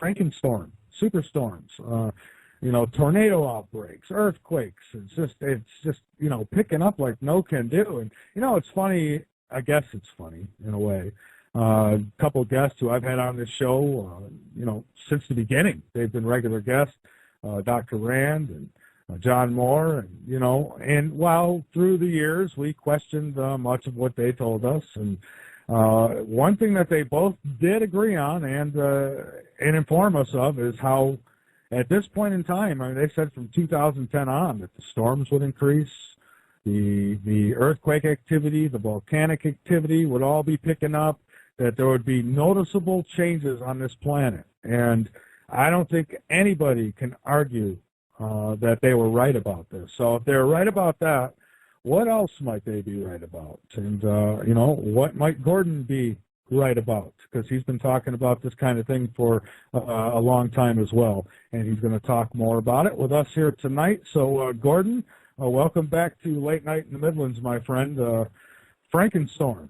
Frankenstorm, superstorms, tornado outbreaks, earthquakes. It's just picking up like no can do. And it's funny. I guess it's funny in a way. A couple of guests who I've had on this show, since the beginning, they've been regular guests. Dr. Rand and John Moore, and while through the years we questioned much of what they told us, and one thing that they both did agree on and inform us of is how, at this point in time, they said from 2010 on that the storms would increase, the earthquake activity, the volcanic activity would all be picking up, that there would be noticeable changes on this planet, and I don't think anybody can argue that they were right about this. So if they're right about that, what else might they be right about? And, what might Gordon be right about? Because he's been talking about this kind of thing for a long time as well. And he's going to talk more about it with us here tonight. So, Gordon, welcome back to Late Night in the Midlands, my friend. Frankenstorm.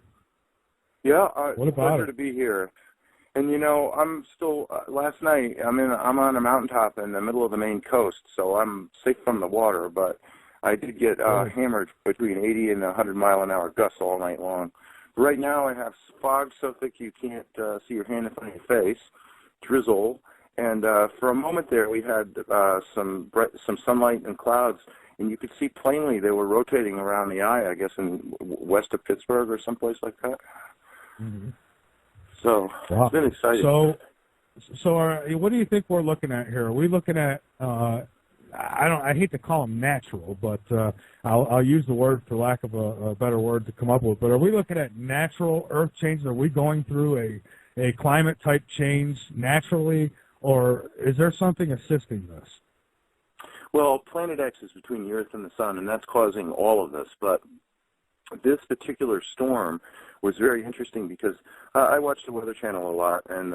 Yeah, what about pleasure to be here. And I'm still. Last night, I'm on a mountaintop in the middle of the Maine coast, so I'm safe from the water. But I did get hammered between 80 and 100-mile-an-hour gusts all night long. Right now, I have fog so thick you can't see your hand in front of your face, drizzle, and for a moment there, we had some sunlight and clouds, and you could see plainly they were rotating around the eye. I guess in west of Pittsburgh or someplace like that. Mm-hmm. So wow. It's been exciting. So what do you think we're looking at here? Are we looking at I hate to call them natural, but I'll use the word for lack of a better word to come up with. But are we looking at natural Earth changes? Are we going through a climate type change naturally, or is there something assisting this? Well, Planet X is between the Earth and the Sun, and that's causing all of this. But this particular storm was very interesting because I watch the Weather Channel a lot, and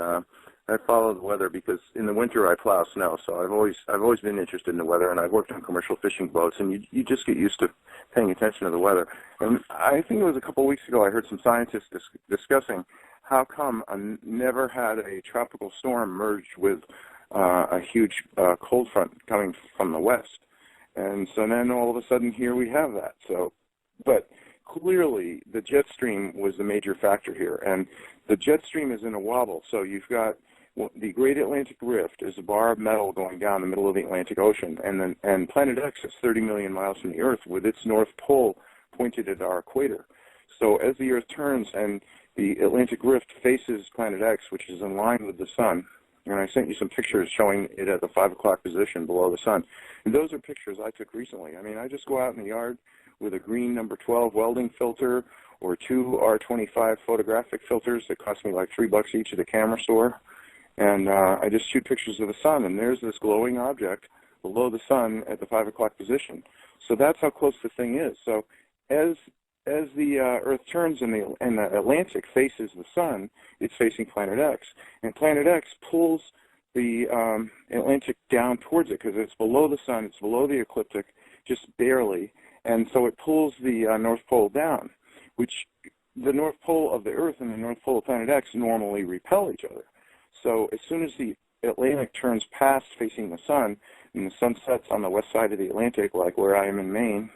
I follow the weather because in the winter I plow snow. So I've always been interested in the weather, and I've worked on commercial fishing boats, and you just get used to paying attention to the weather. And I think it was a couple of weeks ago I heard some scientists discussing how come I never had a tropical storm merged with a huge cold front coming from the west, and so then all of a sudden here we have that. So, but clearly, the jet stream was the major factor here, and the jet stream is in a wobble. So you've got the Great Atlantic Rift is a bar of metal going down the middle of the Atlantic Ocean, and Planet X is 30 million miles from the Earth with its north pole pointed at our equator. So as the Earth turns and the Atlantic Rift faces Planet X, which is in line with the Sun, and I sent you some pictures showing it at the 5 o'clock position below the Sun, and those are pictures I took recently. I mean, I just go out in the yard with a green number 12 welding filter or two R25 photographic filters that cost me like $3 each at the camera store. And I just shoot pictures of the Sun, and there's this glowing object below the Sun at the 5 o'clock position. So that's how close the thing is. So as the Earth turns and the Atlantic faces the Sun, it's facing Planet X. And Planet X pulls the Atlantic down towards it because it's below the Sun, it's below the ecliptic, just barely. And so it pulls the North Pole down, which the North Pole of the Earth and the North Pole of Planet X normally repel each other. So as soon as the Atlantic turns past facing the Sun, and the Sun sets on the west side of the Atlantic, like where I am in Maine,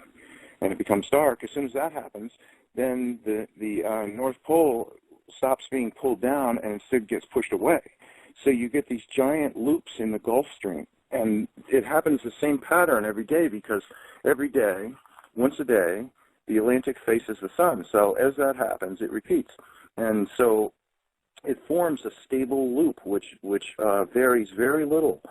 and it becomes dark, as soon as that happens, then the North Pole stops being pulled down and instead gets pushed away. So you get these giant loops in the Gulf Stream. And it happens the same pattern every day because every day, once a day, the Atlantic faces the Sun. So as that happens, it repeats. And so it forms a stable loop, which varies very little.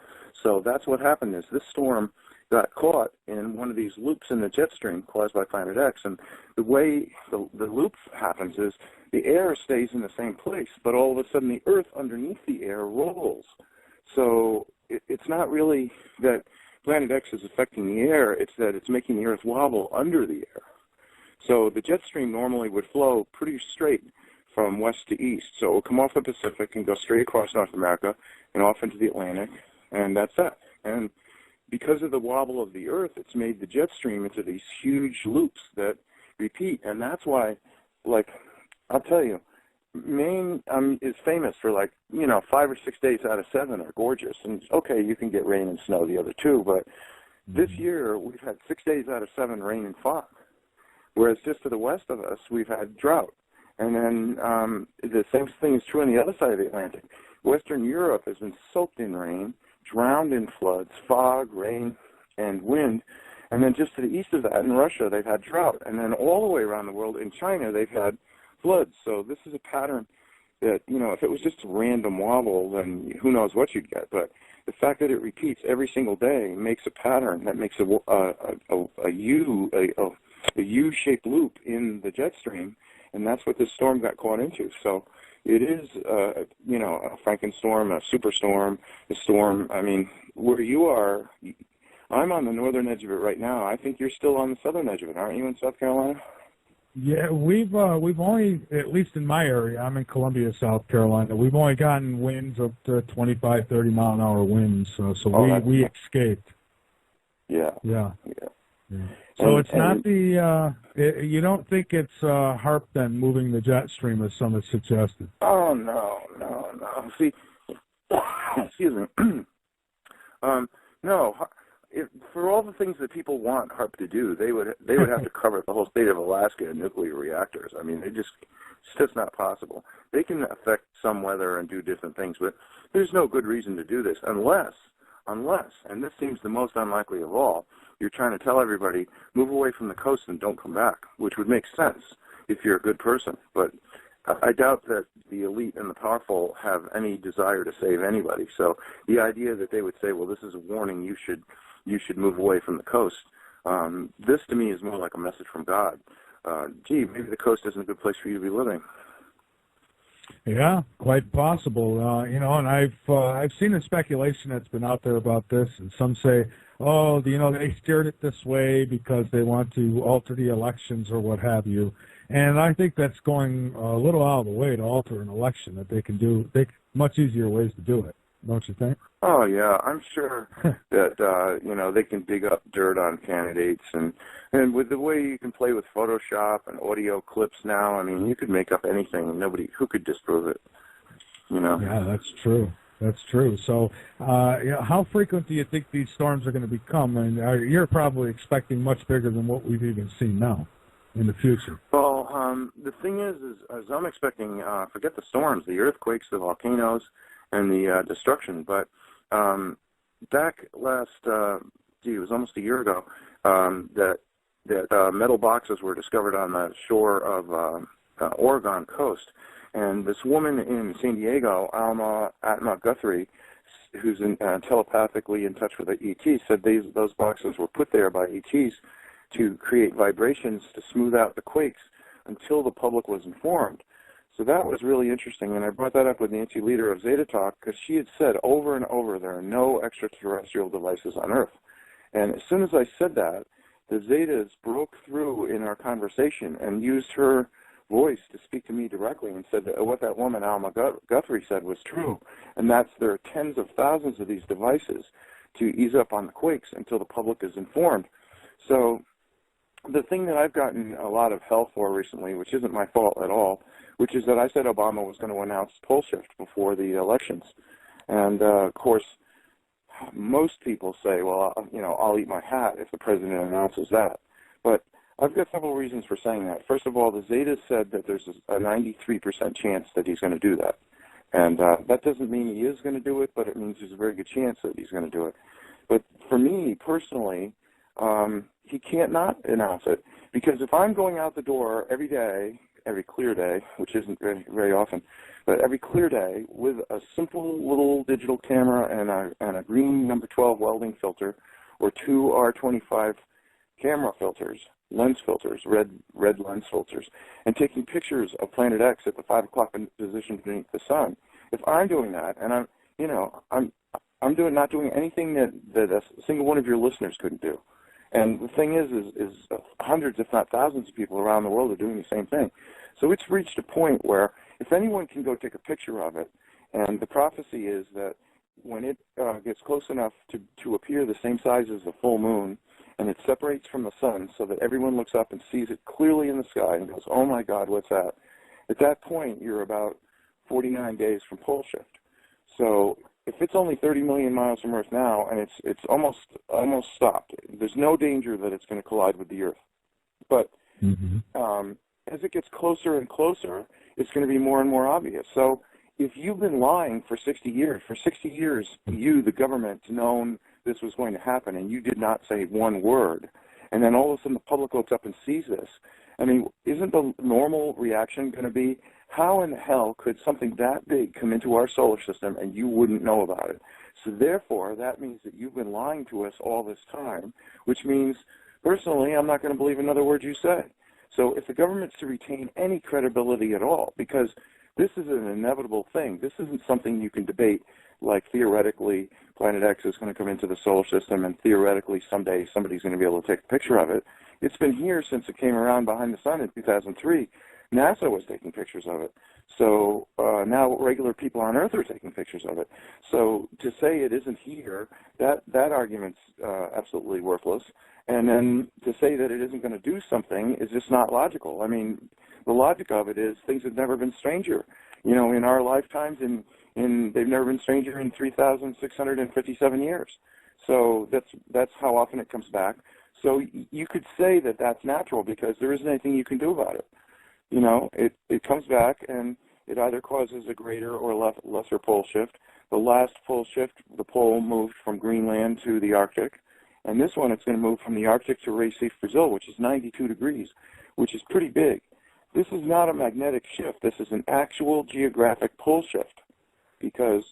So that's what happened is this storm got caught in one of these loops in the jet stream caused by Planet X. And the way the loop happens is the air stays in the same place, but all of a sudden the Earth underneath the air rolls. So it's not really that Planet X is affecting the air, it's that it's making the Earth wobble under the air. So the jet stream normally would flow pretty straight from west to east. So it will come off the Pacific and go straight across North America and off into the Atlantic, and that's that. And because of the wobble of the Earth, it's made the jet stream into these huge loops that repeat. And that's why, like, I'll tell you, Maine is famous for, like, 5 or 6 days out of 7 are gorgeous. And, okay, you can get rain and snow the other 2, but this year we've had 6 days out of 7 rain and fog, whereas just to the west of us we've had drought. And then the same thing is true on the other side of the Atlantic. Western Europe has been soaked in rain, drowned in floods, fog, rain, and wind. And then just to the east of that, in Russia, they've had drought. And then all the way around the world, in China, they've had floods. So this is a pattern that, if it was just a random wobble, then who knows what you'd get. But the fact that it repeats every single day makes a pattern that makes a U-shaped loop in the jet stream, and that's what this storm got caught into. So it is, a Frankenstorm, a superstorm, a storm. I mean, where you are, I'm on the northern edge of it right now. I think you're still on the southern edge of it, aren't you, in South Carolina? Yeah, we've only, at least in my area, I'm in Columbia, South Carolina, we've only gotten winds up to 25, 30 mile an hour winds, so we escaped. Yeah. Yeah. So it's not you don't think it's HAARP then moving the jet stream as some have suggested? Oh, no. See, excuse me. No. For all the things that people want HAARP to do, they would have to cover the whole state of Alaska in nuclear reactors. I mean, it's just not possible. They can affect some weather and do different things, but there's no good reason to do this unless, and this seems the most unlikely of all, you're trying to tell everybody, move away from the coast and don't come back, which would make sense if you're a good person. But I doubt that the elite and the powerful have any desire to save anybody. So the idea that they would say, well, this is a warning, you should move away from the coast, this to me is more like a message from God. Gee, maybe the coast isn't a good place for you to be living. Yeah, quite possible. And I've seen the speculation that's been out there about this, and some say, oh, they steered it this way because they want to alter the elections or what have you. And I think that's going a little out of the way to alter an election, that they can do much easier ways to do it, don't you think? Oh, yeah, I'm sure that, they can dig up dirt on candidates. And with the way you can play with Photoshop and audio clips now, I mean, you could make up anything and who could disprove it, Yeah, that's true. That's true. So how frequent do you think these storms are going to become? And you're probably expecting much bigger than what we've even seen now in the future. Well, the thing is I'm expecting, forget the storms, the earthquakes, the volcanoes, and the destruction. But back last, it was almost a year ago, that metal boxes were discovered on the shore of Oregon coast. And this woman in San Diego, Alma Guthrie, who's telepathically in touch with the ETs, said those boxes were put there by ETs to create vibrations to smooth out the quakes until the public was informed. So that was really interesting, and I brought that up with Nancy Leader of Zeta Talk because she had said over and over there are no extraterrestrial devices on Earth. And as soon as I said that, the Zetas broke through in our conversation and used her voice to speak to me directly and said that what that woman, Alma Guthrie, said was true, and that's there are tens of thousands of these devices to ease up on the quakes until the public is informed. So the thing that I've gotten a lot of hell for recently, which isn't my fault at all, which is that I said Obama was going to announce pole shift before the elections. And, of course, most people say, well, I'll eat my hat if the president announces that. But I've got several reasons for saying that. First of all, the Zetas said that there's a 93% chance that he's going to do that. And that doesn't mean he is going to do it, but it means there's a very good chance that he's going to do it. But for me, personally, he can't not announce it. Because if I'm going out the door every day, every clear day, which isn't very often, but every clear day with a simple little digital camera and a green number 12 welding filter or 2 R25 camera filters, lens filters, red lens filters, and taking pictures of Planet X at the 5 o'clock position beneath the sun. If I'm doing that, and I'm not doing anything that a single one of your listeners couldn't do. And the thing is hundreds, if not thousands of people around the world are doing the same thing. So it's reached a point where if anyone can go take a picture of it, and the prophecy is that when it gets close enough to appear the same size as the full moon, and it separates from the sun so that everyone looks up and sees it clearly in the sky and goes, oh my God, what's that? At that point, you're about 49 days from pole shift. So if it's only 30 million miles from Earth now, and it's almost stopped, there's no danger that it's going to collide with the Earth. But as it gets closer and closer, it's going to be more and more obvious. So if you've been lying for 60 years, you, the government, known this was going to happen, and you did not say one word, and then all of a sudden the public looks up and sees this, I mean, isn't the normal reaction going to be, how in the hell could something that big come into our solar system and you wouldn't know about it? So therefore, that means that you've been lying to us all this time, which means, personally, I'm not going to believe another word you say. So if the government's to retain any credibility at all, because this is an inevitable thing, this isn't something you can debate, like theoretically Planet X is going to come into the solar system and theoretically someday somebody's going to be able to take a picture of it. It's been here since it came around behind the sun in 2003. NASA was taking pictures of it. So now regular people on Earth are taking pictures of it. So to say it isn't here, that argument's absolutely worthless. And then to say that it isn't going to do something is just not logical. I mean, the logic of it is things have never been stranger. You know, in our lifetimes, they've never been stranger in 3,657 years. So that's how often it comes back. So you could say that that's natural because there isn't anything you can do about it. You know, it comes back and it either causes a greater or lesser pole shift. The last pole shift, the pole moved from Greenland to the Arctic. And this one, it's going to move from the Arctic to Recife, Brazil, which is 92 degrees, which is pretty big. This is not a magnetic shift. This is an actual geographic pole shift because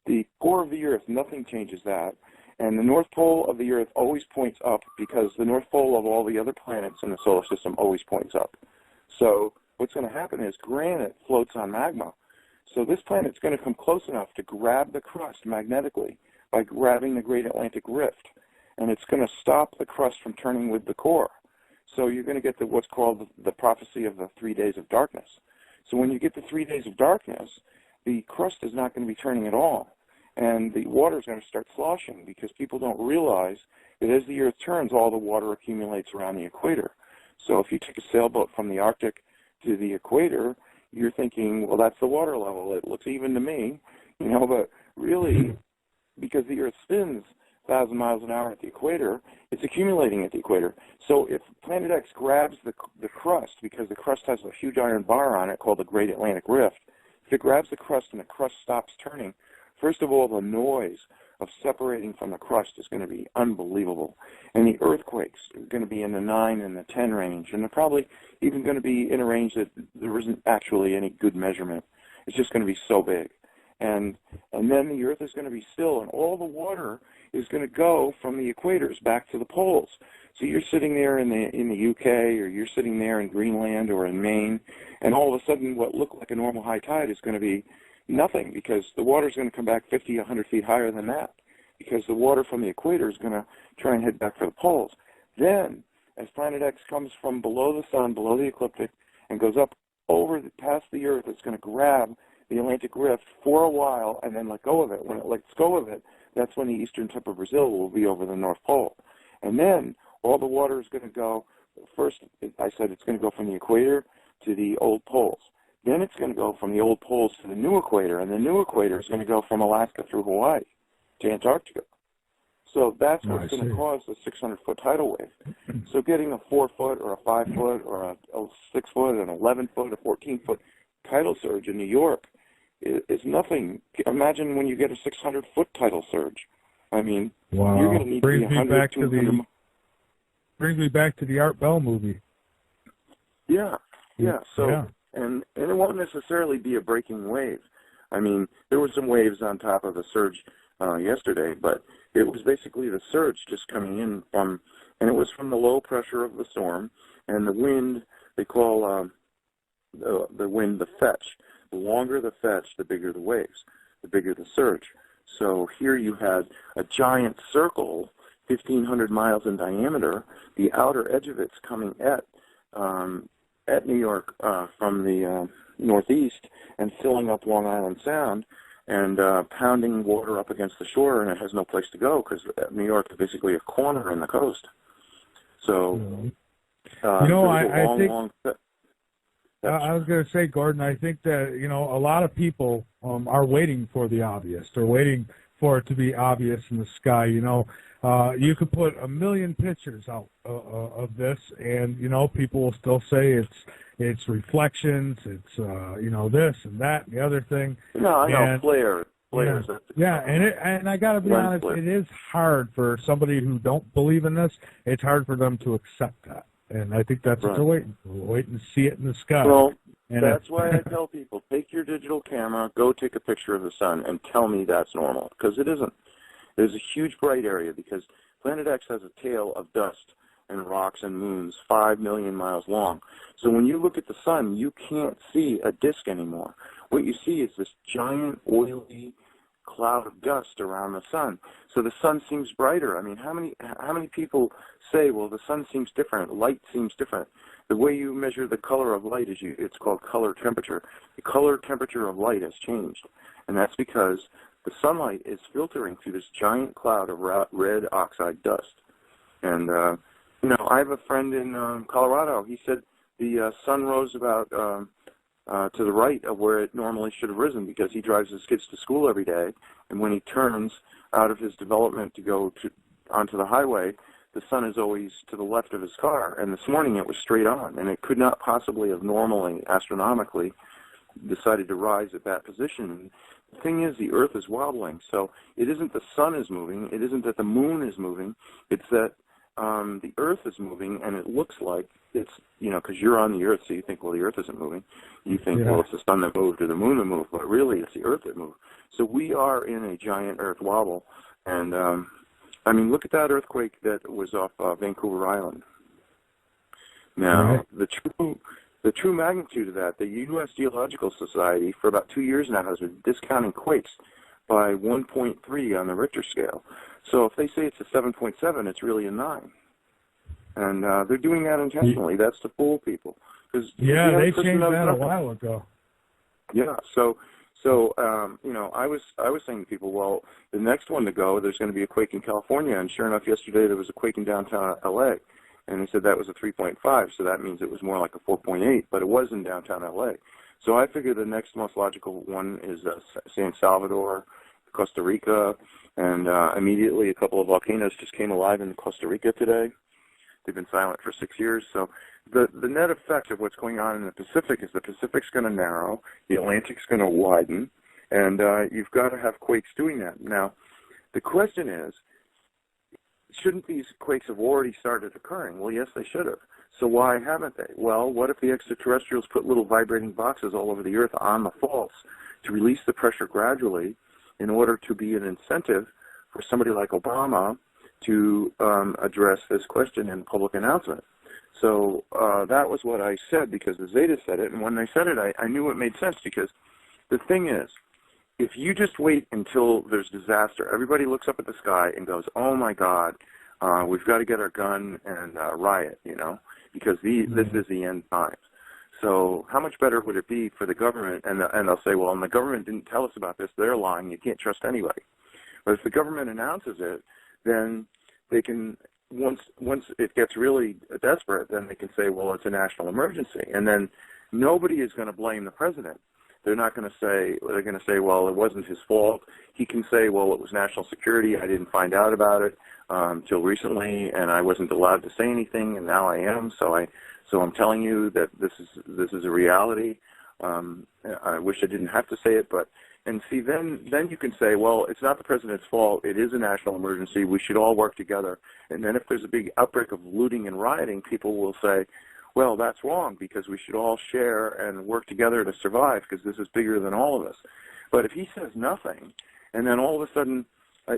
the core of the Earth, nothing changes that. And the North Pole of the Earth always points up because the North Pole of all the other planets in the solar system always points up. So what's going to happen is granite floats on magma. So this planet's going to come close enough to grab the crust magnetically by grabbing the Great Atlantic Rift. And it's going to stop the crust from turning with the core. So you're going to get what's called the prophecy of the 3 days of darkness. So when you get the 3 days of darkness, the crust is not going to be turning at all. And the water is going to start sloshing because people don't realize that as the Earth turns, all the water accumulates around the equator. So if you take a sailboat from the Arctic to the equator, you're thinking, well, that's the water level. It looks even to me, you know, but really, because the Earth spins 1,000 miles an hour at the equator, it's accumulating at the equator. So if Planet X grabs the crust, because the crust has a huge iron bar on it called the Great Atlantic Rift, if it grabs the crust and the crust stops turning, first of all, the noise of separating from the crust is going to be unbelievable. And the earthquakes are going to be in the 9 and the 10 range, and they're probably even going to be in a range that there isn't actually any good measurement. It's just going to be so big. And then the Earth is going to be still, and all the water is going to go from the equators back to the poles. So you're sitting there in the UK, or you're sitting there in Greenland or in Maine, and all of a sudden what looked like a normal high tide is going to be nothing because the water is going to come back 50, 100 feet higher than that because the water from the equator is going to try and head back for the poles. Then, as Planet X comes from below the sun, below the ecliptic, and goes up past the Earth, it's going to grab the Atlantic Rift for a while and then let go of it. When it lets go of it, that's when the eastern tip of Brazil will be over the North Pole. And then all the water is going to go, first I said it's going to go from the equator to the old poles. Then it's going to go from the old poles to the new equator, and the new equator is going to go from Alaska through Hawaii to Antarctica. So that's what's going to cause the 600-foot tidal wave. So getting a 4-foot or a 5-foot or a 6-foot, an 11-foot, a 14-foot tidal surge in New York is nothing. Imagine when you get a 600-foot tidal surge. I mean, wow. You're going to need to be 100, 200. Brings me back to the Art Bell movie. Yeah. So, yeah. And it won't necessarily be a breaking wave. I mean, there were some waves on top of the surge yesterday, but it was basically the surge just coming in from, and it was from the low pressure of the storm, and the wind, they call the wind the fetch. The longer the fetch, the bigger the waves, the bigger the surge. So here you had a giant circle, 1,500 miles in diameter, the outer edge of it's coming at New York from the northeast and filling up Long Island Sound and pounding water up against the shore, and it has no place to go because New York is basically a corner in the coast. So I think I was going to say, Gordon, I think that, you know, a lot of people are waiting for the obvious. They're waiting for it to be obvious in the sky. You know, you could put a million pictures out of this, and, you know, people will still say it's reflections, it's, you know, this and that and the other thing. No, I know, flares. Yeah, and I got to be honest, it is hard for somebody who don't believe in this. It's hard for them to accept that. And I think that's what they're waiting for. We're waiting to see it in the sky. Well, that's why I tell people, take your digital camera, go take a picture of the sun, and tell me that's normal, because it isn't. There's a huge bright area because Planet X has a tail of dust and rocks and moons 5 million miles long. So when you look at the sun, you can't see a disk anymore. What you see is this giant, oily cloud of dust around the sun. So the sun seems brighter. I mean, how many people say, well, the sun seems different, light seems different? The way you measure the color of light it's called color temperature. The color temperature of light has changed, and that's because the sunlight is filtering through this giant cloud of red oxide dust. And you know, I have a friend in Colorado. He said the sun rose about to the right of where it normally should have risen because he drives his kids to school every day, and when he turns out of his development to go onto the highway, the sun is always to the left of his car, and this morning it was straight on, and it could not possibly have normally, astronomically, decided to rise at that position. The thing is, the Earth is wobbling, so it isn't the sun is moving, it isn't that the moon is moving, it's that the Earth is moving, and it looks like it's, you know, because you're on the Earth, so you think, well, the Earth isn't moving. You think, well, it's the sun that moved or the moon that moved, but really it's the Earth that moved. So we are in a giant Earth wobble, and I mean, look at that earthquake that was off Vancouver Island. Now, the true magnitude of that, the U.S. Geological Society for about 2 years now has been discounting quakes by 1.3 on the Richter scale. So if they say it's a 7.7, it's really a 9. And they're doing that intentionally. That's to fool people. They changed that a while ago. Yeah, so you know, I was saying to people, well, the next one to go, there's going to be a quake in California, and sure enough, yesterday there was a quake in downtown L.A., and they said that was a 3.5, so that means it was more like a 4.8, but it was in downtown L.A. So I figure the next most logical one is San Salvador, Costa Rica, and immediately a couple of volcanoes just came alive in Costa Rica today. They've been silent for 6 years, so the net effect of what's going on in the Pacific is the Pacific's going to narrow, the Atlantic's going to widen, and you've got to have quakes doing that. Now, the question is, shouldn't these quakes have already started occurring? Well, yes, they should have. So why haven't they? Well, what if the extraterrestrials put little vibrating boxes all over the Earth on the faults to release the pressure gradually in order to be an incentive for somebody like Obama to address this question in public announcement? So that was what I said because the Zeta said it, and when they said it, I knew it made sense because the thing is, if you just wait until there's disaster, everybody looks up at the sky and goes, oh my God, we've got to get our gun and riot, you know, because this is the end times. So how much better would it be for the government, and they'll say, well, and the government didn't tell us about this, they're lying, you can't trust anybody. But if the government announces it, then they can, once it gets really desperate, then they can say, well, it's a national emergency. And then nobody is going to blame the president. They're not going to say, they're going to say, well, it wasn't his fault. He can say, well, it was national security. I didn't find out about it till recently, and I wasn't allowed to say anything, and now I am. So I'm telling you that this is a reality. I wish I didn't have to say it, but and see, then you can say, well, it's not the president's fault. It is a national emergency. We should all work together. And then if there's a big outbreak of looting and rioting, people will say, well, that's wrong because we should all share and work together to survive because this is bigger than all of us. But if he says nothing, and then all of a sudden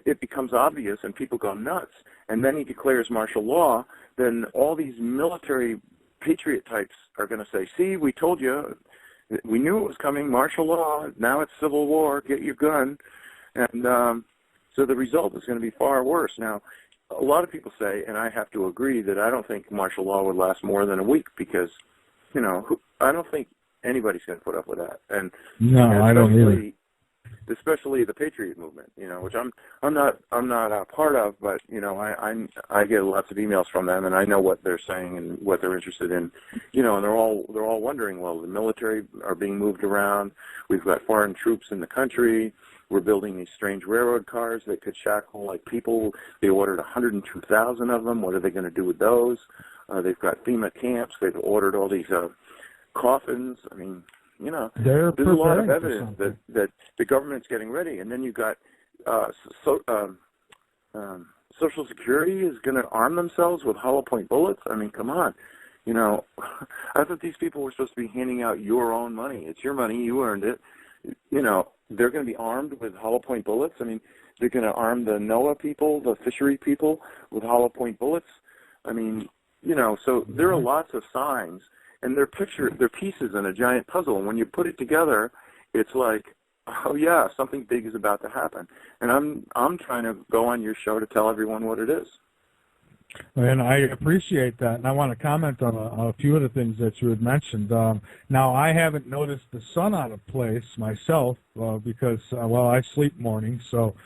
it becomes obvious and people go nuts, and then he declares martial law, then all these military patriot types are going to say, see, we told you, we knew it was coming, martial law, now it's civil war, get your gun. And so the result is going to be far worse. Now, a lot of people say, and I have to agree, that I don't think martial law would last more than a week because, you know, I don't think anybody's going to put up with that. And no, I don't either. especially the Patriot movement, which I'm not a part of, but I get lots of emails from them, and I know what they're saying and what they're interested in, and they're all wondering, well, the military are being moved around, we've got foreign troops in the country, we're building these strange railroad cars that could shackle like people. They ordered 102,000 of them. What are they going to do with those? They've got FEMA camps. They've ordered all these coffins. I mean, there's a lot of evidence that the government's getting ready. And then you've got Social Security is going to arm themselves with hollow point bullets. I mean, come on. I thought these people were supposed to be handing out your own money. It's your money. You earned it. They're going to be armed with hollow point bullets. I mean, they're going to arm the NOAA people, the fishery people, with hollow point bullets. I mean, so there are lots of signs, and they're pieces in a giant puzzle. And when you put it together, it's like, oh yeah, something big is about to happen. And I'm trying to go on your show to tell everyone what it is. And I appreciate that, and I want to comment on a few of the things that you had mentioned. Now, I haven't noticed the sun out of place myself because, I sleep mornings, so,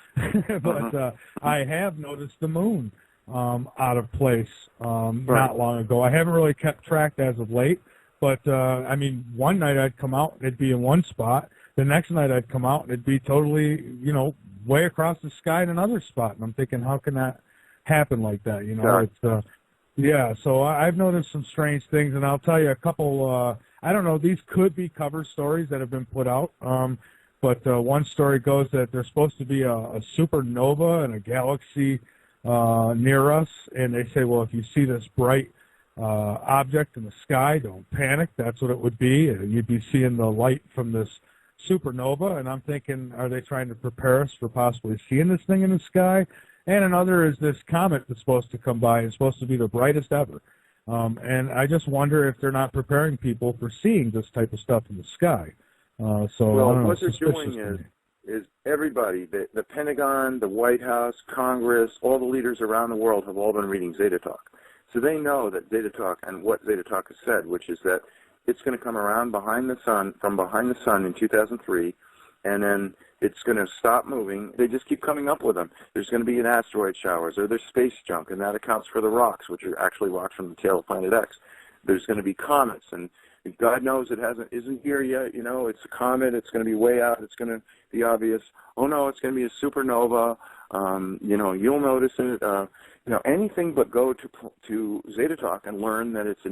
but I have noticed the moon out of place not long ago. I haven't really kept track as of late, but, one night I'd come out, it'd be in one spot. The next night I'd come out, and it'd be totally, way across the sky in another spot, and I'm thinking, how can that happen like that? It's so I've noticed some strange things, and I'll tell you a couple. I don't know, these could be cover stories that have been put out, but one story goes that there's supposed to be a supernova in a galaxy near us, and they say, well, if you see this bright object in the sky, don't panic. That's what it would be. You'd be seeing the light from this supernova, and I'm thinking, are they trying to prepare us for possibly seeing this thing in the sky? And another is this comet that's supposed to come by. It's supposed to be the brightest ever. And I just wonder if they're not preparing people for seeing this type of stuff in the sky. What they're doing is everybody, the Pentagon, the White House, Congress, all the leaders around the world have all been reading Zeta Talk. So they know that Zeta Talk and what Zeta Talk has said, which is that it's going to come around from behind the sun in 2003, and then it's going to stop moving. They just keep coming up with them. There's going to be an asteroid showers, or there's space junk, and that accounts for the rocks, which are actually rocks from the tail of Planet X. There's going to be comets, and God knows it isn't here yet. It's a comet. It's going to be way out. It's going to be obvious. Oh no, it's going to be a supernova. You'll notice it. Anything but go to Zeta Talk and learn that it's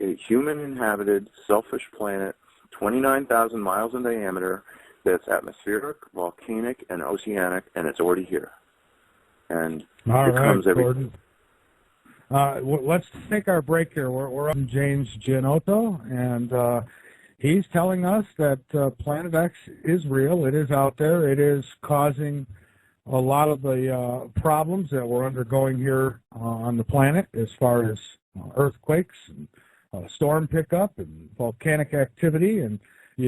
a human-inhabited, selfish planet, 29,000 miles in diameter, that's atmospheric, volcanic, and oceanic, and it's already here. And it comes every... Gordon. Let's take our break here. We're up with James Gianotto, and he's telling us that Planet X is real. It is out there. It is causing a lot of the problems that we're undergoing here on the planet as far as earthquakes and storm pickup and volcanic activity. And,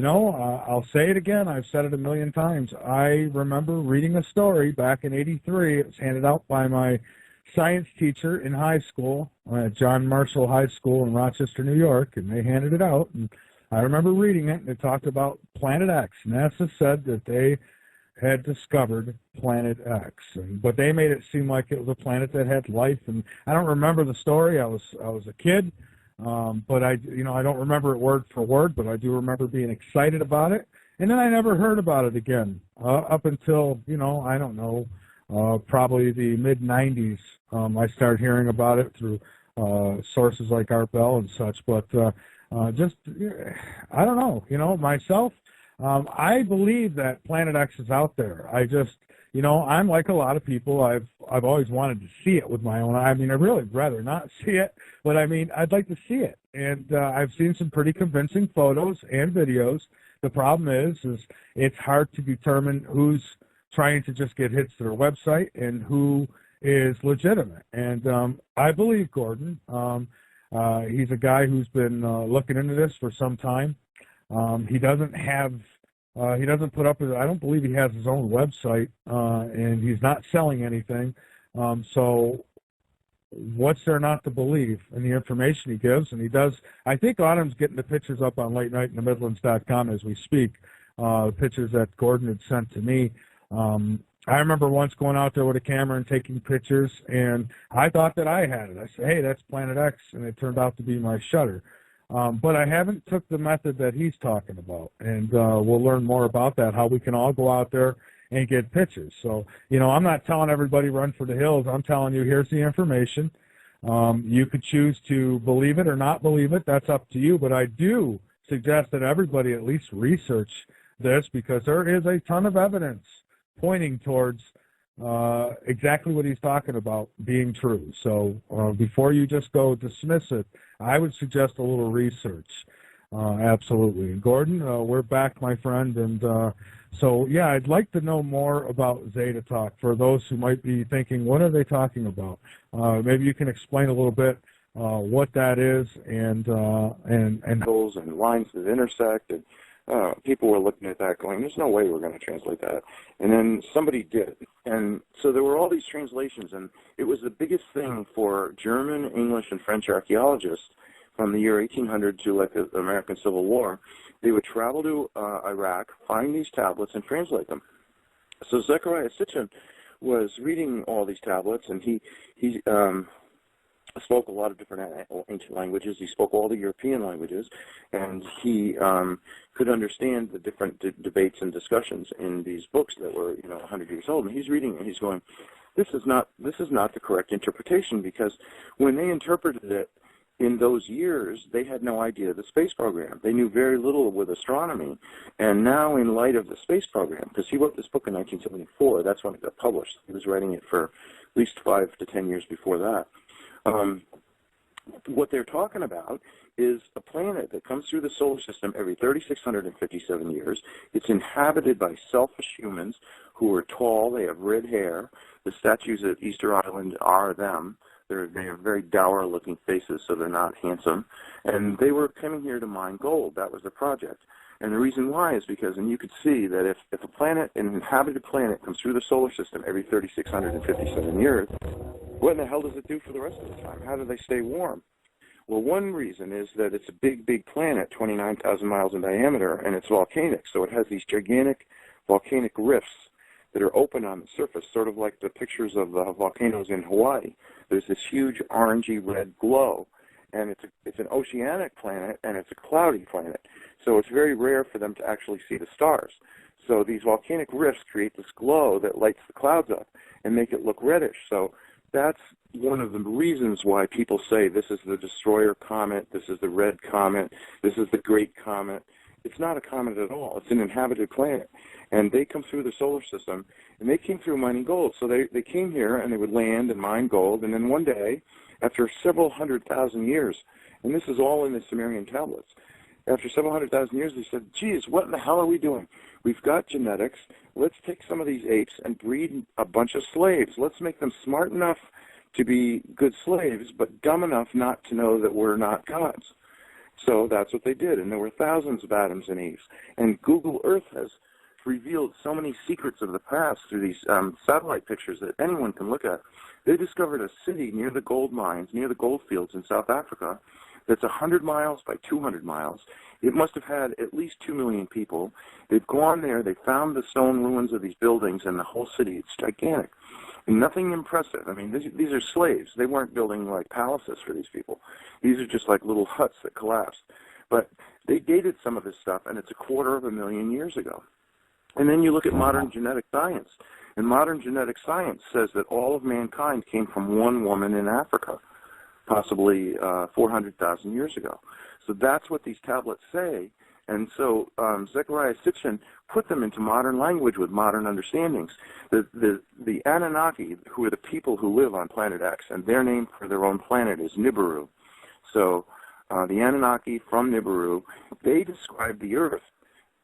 I'll say it again. I've said it a million times. I remember reading a story back in '83. It was handed out by my science teacher in high school at John Marshall High School in Rochester, New York, and they handed it out. And I remember reading it, and it talked about Planet X. NASA said that they had discovered Planet X, but they made it seem like it was a planet that had life. And I don't remember the story. I was a kid. But I don't remember it word for word, but I do remember being excited about it. And then I never heard about it again, up until, I don't know, probably the mid-'90s. I started hearing about it through sources like Art Bell and such. But I don't know, myself, I believe that Planet X is out there. I'm like a lot of people. I've always wanted to see it with my own eye. I'd really rather not see it, but I'd like to see it. And I've seen some pretty convincing photos and videos. The problem is it's hard to determine who's trying to just get hits to their website and who is legitimate. And I believe Gordon. He's a guy who's been looking into this for some time. He doesn't put up, I don't believe he has his own website, and he's not selling anything. So what's there not to believe in the information he gives? And he does, I think Autumn's getting the pictures up on latenightinthe Midlands.com as we speak. pictures that Gordon had sent to me. I remember once going out there with a camera and taking pictures, and I thought that I had it. I said, hey, that's Planet X, and it turned out to be my shutter. But I haven't took the method that he's talking about, and we'll learn more about that, how we can all go out there and get pictures. So, you know, I'm not telling everybody run for the hills. I'm telling you, here's the information. You could choose to believe it or not believe it. That's up to you. But I do suggest that everybody at least research this, because there is a ton of evidence pointing towards exactly what he's talking about being true. So before you just go dismiss it, I would suggest a little research. Absolutely. And Gordon, we're back, my friend. And so, yeah, I'd like to know more about Zeta Talk for those who might be thinking, what are they talking about? Maybe you can explain a little bit what that is and angles and lines that intersect, and people were looking at that going, there's no way we're going to translate that. And then somebody did. And so there were all these translations, and it was the biggest thing for German, English, and French archaeologists from the year 1800 to like the American Civil War. They would travel to Iraq, find these tablets, and translate them. So Zecharia Sitchin was reading all these tablets, and he spoke a lot of different ancient languages. He spoke all the European languages, and he could understand the different debates and discussions in these books that were, 100 years old. And he's reading, and he's going, this is not the correct interpretation, because when they interpreted it in those years, they had no idea of the space program. They knew very little with astronomy. And now, in light of the space program, because he wrote this book in 1974, that's when it got published. He was writing it for at least 5 to 10 years before that. What they're talking about is a planet that comes through the solar system every 3,657 years. It's inhabited by selfish humans who are tall. They have red hair. The statues at Easter Island are them. They have very dour-looking faces, so they're not handsome. And they were coming here to mine gold. That was the project. And the reason why is because, and you could see that if a planet, an inhabited planet, comes through the solar system every 3,657 years, what in the hell does it do for the rest of the time? How do they stay warm? Well, one reason is that it's a big, big planet, 29,000 miles in diameter, and it's volcanic. So it has these gigantic volcanic rifts that are open on the surface, sort of like the pictures of volcanoes in Hawaii. There's this huge orangey red glow, and it's an oceanic planet, and it's a cloudy planet. So it's very rare for them to actually see the stars. So these volcanic rifts create this glow that lights the clouds up and make it look reddish. So that's one of the reasons why people say this is the destroyer comet, this is the red comet, this is the great comet. It's not a comet at all. It's an inhabited planet. And they come through the solar system, and they came through mining gold. So they came here, and they would land and mine gold, and then one day, after several 100,000 years, and this is all in the Sumerian tablets, after several 100,000 years, they said, geez, what in the hell are we doing? We've got genetics. Let's take some of these apes and breed a bunch of slaves. Let's make them smart enough to be good slaves, but dumb enough not to know that we're not gods. So that's what they did, and there were thousands of Adams and Eves. And Google Earth has revealed so many secrets of the past through these satellite pictures that anyone can look at. They discovered a city near the gold mines, near the gold fields in South Africa, that's 100 miles by 200 miles. It must have had at least 2 million people. They've gone there, they found the stone ruins of these buildings and the whole city. It's gigantic. And nothing impressive. I mean, these are slaves. They weren't building like palaces for these people. These are just like little huts that collapsed. But they dated some of this stuff, and it's 250,000 years ago. And then you look at modern genetic science. And modern genetic science says that all of mankind came from one woman in Africa, possibly 400,000 years ago. So that's what these tablets say. And so Zecharia Sitchin put them into modern language with modern understandings. The Anunnaki, who are the people who live on planet X, and their name for their own planet is Nibiru. So the Anunnaki from Nibiru, they describe the Earth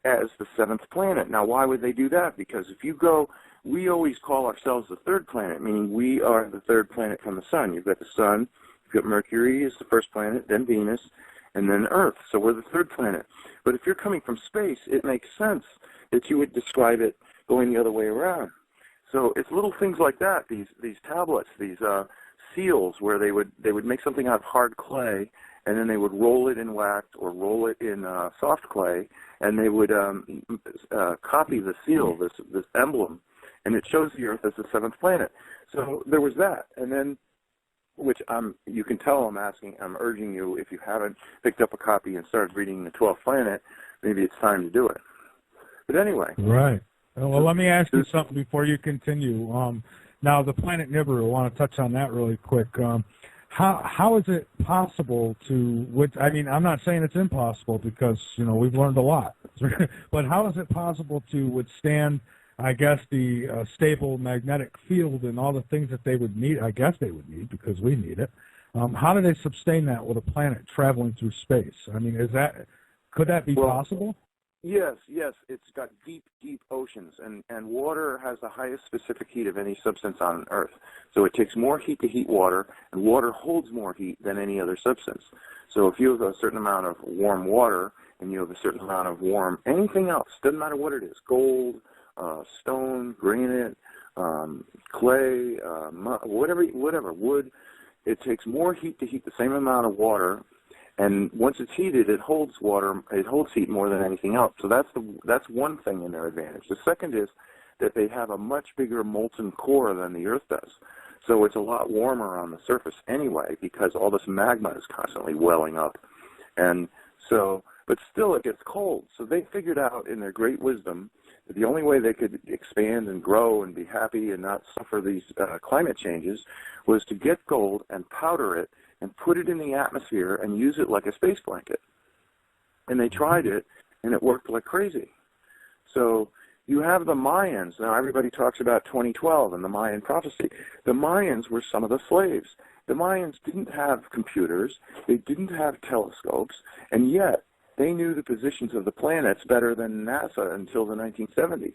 as the 7th planet. Now, why would they do that? Because if you go, we always call ourselves the 3rd planet, meaning we are the 3rd planet from the sun. You've got the sun, you've got Mercury is the 1st planet, then Venus, and then Earth. So we're the 3rd planet. But if you're coming from space, it makes sense that you would describe it going the other way around. So it's little things like that, these tablets, these seals, where they would make something out of hard clay, and then they would roll it in wax or roll it in soft clay, and they would copy the seal, this emblem, and it shows the Earth as the 7th planet. So there was that, and then, which you can tell I'm urging you, if you haven't picked up a copy and started reading the 12th planet, maybe it's time to do it. But anyway. Right. Well, let me ask you something before you continue. Now, the planet Nibiru, I want to touch on that really quick. How is it possible to, I'm not saying it's impossible because, we've learned a lot, but how is it possible to withstand, I guess, the stable magnetic field and all the things that they would need, I guess they would need because we need it. How do they sustain that with a planet traveling through space? Could that be possible? Yes, it's got deep, deep oceans, and water has the highest specific heat of any substance on Earth. So it takes more heat to heat water, and water holds more heat than any other substance. So if you have a certain amount of warm water, and you have a certain amount of warm anything else, doesn't matter what it is, gold, stone, granite, clay, whatever, wood, it takes more heat to heat the same amount of water. And once it's heated, it holds water. It holds heat more than anything else. So that's one thing in their advantage. The second is that they have a much bigger molten core than the Earth does. So it's a lot warmer on the surface anyway because all this magma is constantly welling up. And so, but still it gets cold. So they figured out in their great wisdom that the only way they could expand and grow and be happy and not suffer these climate changes was to get gold and powder it and put it in the atmosphere and use it like a space blanket. And they tried it, and it worked like crazy. So you have the Mayans. Now everybody talks about 2012 and the Mayan prophecy. The Mayans were some of the slaves. The Mayans didn't have computers. They didn't have telescopes, and yet they knew the positions of the planets better than NASA until the 1970s.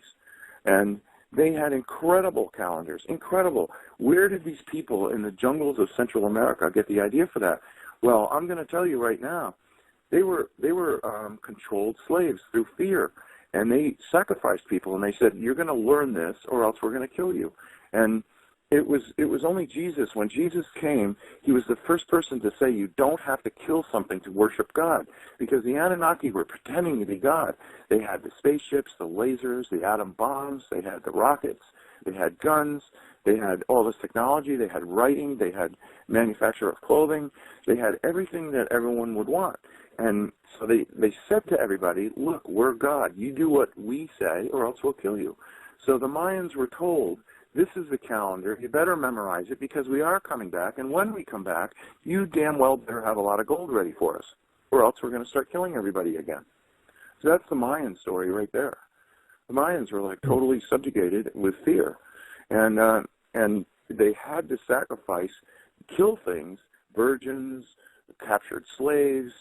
And they had incredible calendars, incredible. Where did these people in the jungles of Central America get the idea for that? Well, I'm going to tell you right now, they were controlled slaves through fear, and they sacrificed people, and they said, you're going to learn this or else we're going to kill you. And it was only Jesus. When Jesus came, he was the first person to say you don't have to kill something to worship God, because the Anunnaki were pretending to be God. They had the spaceships, the lasers, the atom bombs, they had the rockets, they had guns, they had all this technology, they had writing, they had manufacture of clothing, they had everything that everyone would want. And so they said to everybody, look, we're God. You do what we say or else we'll kill you. So the Mayans were told, this is the calendar. You better memorize it because we are coming back. And when we come back, you damn well better have a lot of gold ready for us, or else we're going to start killing everybody again. So that's the Mayan story right there. The Mayans were like totally subjugated with fear, and they had to sacrifice, kill things, virgins, captured slaves,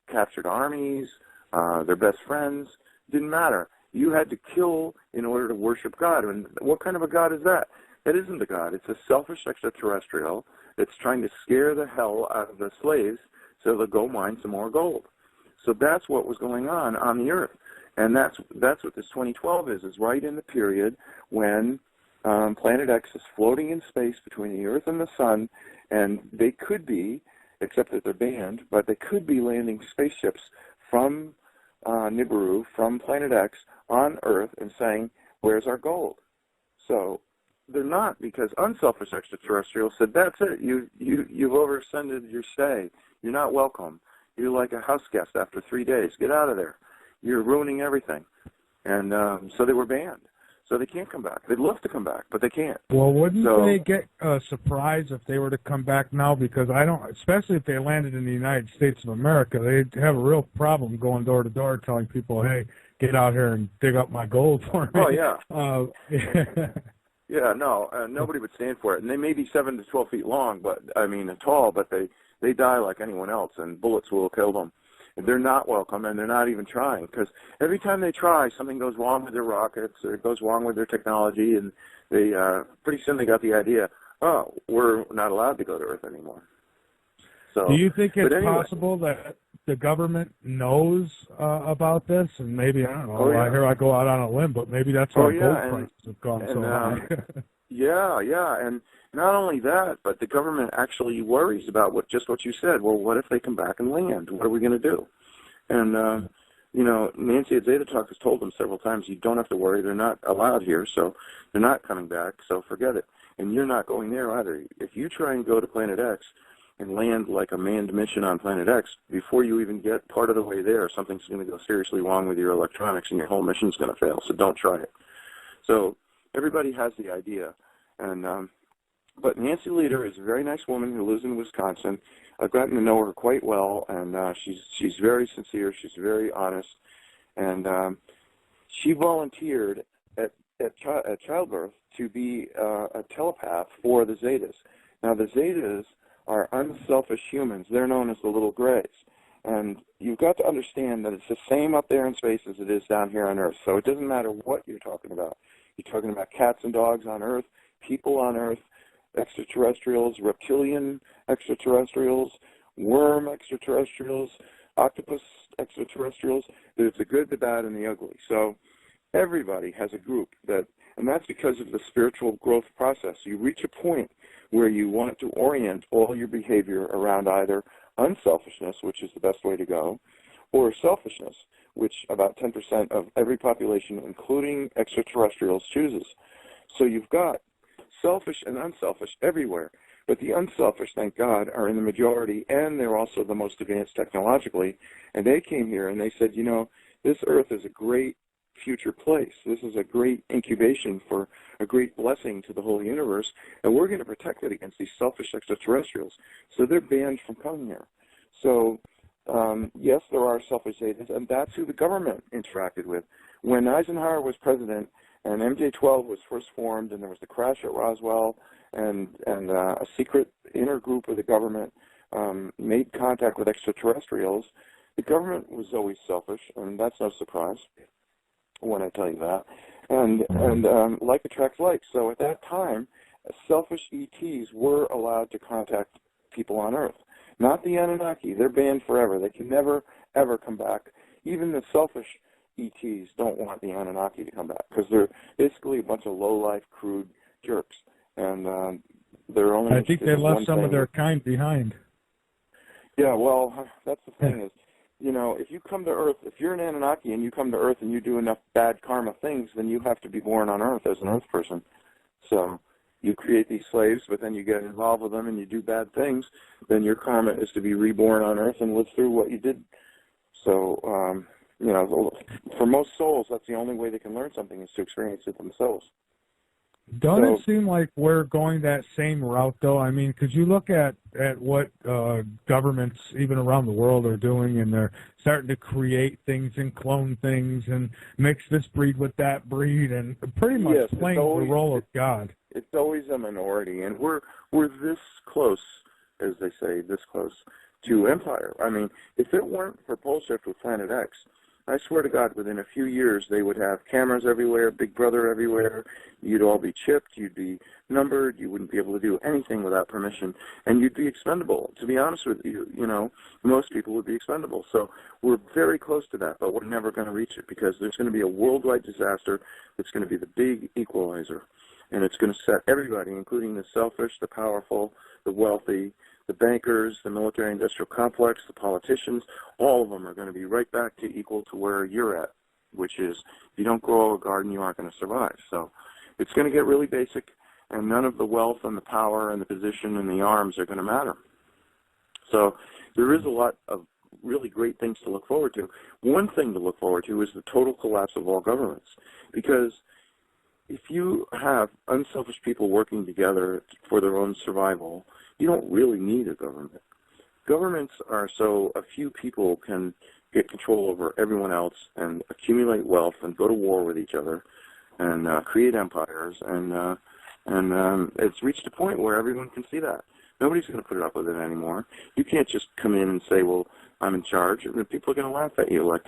captured armies, their best friends. Didn't matter. You had to kill in order to worship God. And what kind of a God is that? That isn't a God. It's a selfish extraterrestrial that's trying to scare the hell out of the slaves so they'll go mine some more gold. So that's what was going on the Earth. And that's what this 2012 is right in the period when Planet X is floating in space between the Earth and the Sun, and they could be, except that they're banned, but they could be landing spaceships from Nibiru, from Planet X, on Earth and saying, where's our gold? So they're not, because unselfish extraterrestrials said, that's it, you've overextended your stay. You're not welcome. You're like a house guest after 3 days. Get out of there. You're ruining everything. And so they were banned. So they can't come back. They'd love to come back, but they can't. Well, wouldn't they get surprised if they were to come back now? Because especially if they landed in the United States of America, they'd have a real problem going door to door telling people, hey, get out here and dig up my gold for me. Oh, yeah. Yeah, no, nobody would stand for it. And they may be 7 to 12 feet long, but tall, but they die like anyone else, and bullets will kill them. They're not welcome, and they're not even trying, because every time they try, something goes wrong with their rockets, or it goes wrong with their technology, and they pretty soon they got the idea, oh, we're not allowed to go to Earth anymore. So, do you think it's possible that the government knows about this, and maybe, I don't know, I go out on a limb, but maybe that's why gold prices have gone so high. Yeah, and not only that, but the government actually worries about just what you said. Well, what if they come back and land? What are we going to do? And you know, Nancy at Zeta Talk has told them several times, you don't have to worry. They're not allowed here, so they're not coming back, so forget it. And you're not going there either. If you try and go to Planet X and land like a manned mission on Planet X, before you even get part of the way there, something's going to go seriously wrong with your electronics and your whole mission's going to fail, so don't try it. So everybody has the idea. And but Nancy Leader is a very nice woman who lives in Wisconsin. I've gotten to know her quite well, and she's very sincere. She's very honest, and she volunteered at childbirth to be a telepath for the Zetas. Now, the Zetas are unselfish humans. They're known as the little grays, and you've got to understand that it's the same up there in space as it is down here on Earth. So it doesn't matter what you're talking about. You're talking about cats and dogs on Earth, people on Earth, extraterrestrials, reptilian extraterrestrials, worm extraterrestrials, octopus extraterrestrials. There's the good, the bad, and the ugly. So everybody has a group and that's because of the spiritual growth process. You reach a point where you want to orient all your behavior around either unselfishness, which is the best way to go, or selfishness, which about 10% of every population, including extraterrestrials, chooses. So you've got selfish and unselfish everywhere. But the unselfish, thank God, are in the majority, and they're also the most advanced technologically. And they came here and they said, you know, this Earth is a great future place. This is a great incubation for a great blessing to the whole universe, and we're going to protect it against these selfish extraterrestrials. So they're banned from coming here. So, yes, there are selfish Zetas, and that's who the government interacted with. When Eisenhower was president, and MJ-12 was first formed, and there was the crash at Roswell, and a secret inner group of the government made contact with extraterrestrials. The government was always selfish, and that's no surprise when I tell you that. And like attracts like. So at that time, selfish ETs were allowed to contact people on Earth. Not the Anunnaki. They're banned forever. They can never, ever come back. Even the selfish ETs don't want the Anunnaki to come back because they're basically a bunch of low-life, crude jerks. And they're only I think they left some of their kind behind. Yeah, well, that's the thing is, you know, if you come to Earth, if you're an Anunnaki and you come to Earth and you do enough bad karma things, then you have to be born on Earth as an Earth person. So you create these slaves, but then you get involved with them and you do bad things, then your karma is to be reborn on Earth and live through what you did. So, you know, for most souls, that's the only way they can learn something is to experience it themselves. Don't it seem like we're going that same route, though? I mean, because you look at what governments, even around the world, are doing, and they're starting to create things and clone things and mix this breed with that breed, and pretty much playing the role of God. It's always a minority, and we're this close, as they say, this close to empire. I mean, if it weren't for pole shift with Planet X, I swear to God, within a few years, they would have cameras everywhere, Big Brother everywhere. You'd all be chipped. You'd be numbered. You wouldn't be able to do anything without permission, and you'd be expendable. To be honest with you, you know, most people would be expendable. So we're very close to that, but we're never going to reach it because there's going to be a worldwide disaster that's going to be the big equalizer, and it's going to set everybody, including the selfish, the powerful, the wealthy, the bankers, the military-industrial complex, the politicians, all of them are going to be right back to equal to where you're at, which is if you don't grow a garden, you aren't going to survive. So it's going to get really basic, and none of the wealth and the power and the position and the arms are going to matter. So there is a lot of really great things to look forward to. One thing to look forward to is the total collapse of all governments, because if you have unselfish people working together for their own survival, you don't really need a government. Governments are so a few people can get control over everyone else and accumulate wealth and go to war with each other and create empires. And it's reached a point where everyone can see that. Nobody's going to put it up with it anymore. You can't just come in and say, well, I'm in charge. And people are going to laugh at you like,